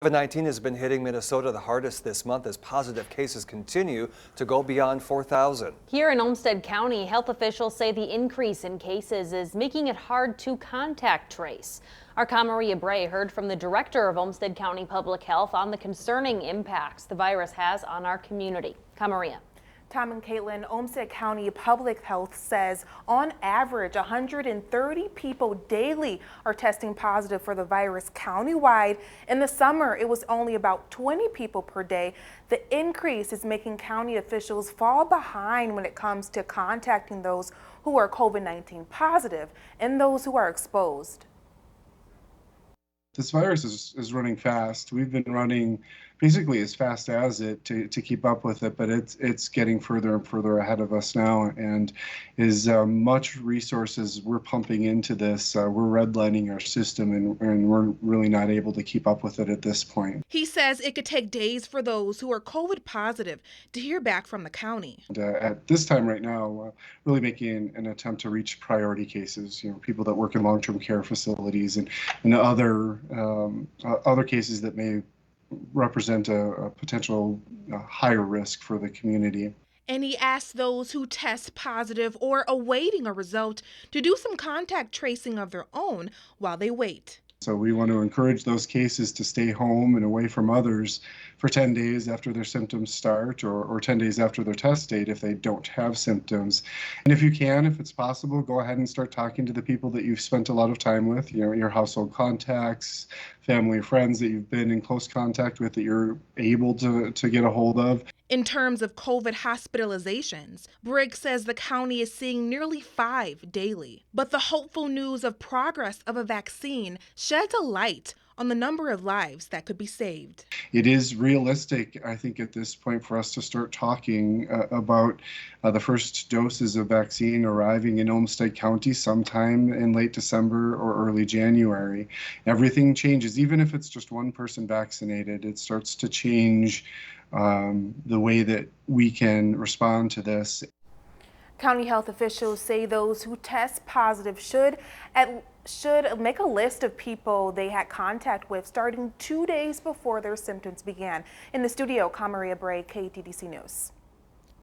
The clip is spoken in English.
COVID-19 has been hitting Minnesota the hardest this month as positive cases continue to go beyond 4,000. Here in Olmsted County, health officials say the increase in cases is making it hard to contact trace. Our Maria Bray heard from the director of Olmsted County Public Health on the concerning impacts the virus has on our community. Maria. Tom and Caitlin, Olmsted County Public Health says on average 130 people daily are testing positive for the virus countywide. In the summer, it was only about 20 people per day. The increase is making county officials fall behind when it comes to contacting those who are COVID-19 positive and those who are exposed. This virus is running fast. We've been running basically as fast as it to keep up with it, but it's getting further and further ahead of us now, and as much resources we're pumping into this, we're redlining our system, and we're really not able to keep up with it at this point. He says it could take days for those who are COVID positive to hear back from the county. And, at this time right now, really making an attempt to reach priority cases, people that work in long-term care facilities and other cases that may represent a potential higher risk for the community. And he asked those who test positive or awaiting a result to do some contact tracing of their own while they wait. So we want to encourage those cases to stay home and away from others for 10 days after their symptoms start, or 10 days after their test date if they don't have symptoms. And if you can, if it's possible, go ahead and start talking to the people that you've spent a lot of time with, your household contacts, family, friends that you've been in close contact with that you're able to get a hold of. In terms of COVID hospitalizations, Briggs says the county is seeing nearly 5 daily. But the hopeful news of progress of a vaccine sheds a light on the number of lives that could be saved. It is realistic, I think, at this point for us to start talking about the first doses of vaccine arriving in Olmsted County sometime in late December or early January. Everything changes, even if it's just one person vaccinated, it starts to change the way that we can respond to this. County health officials say those who test positive should make a list of people they had contact with starting 2 days before their symptoms began. In the studio, Maria Bray, KTDC News.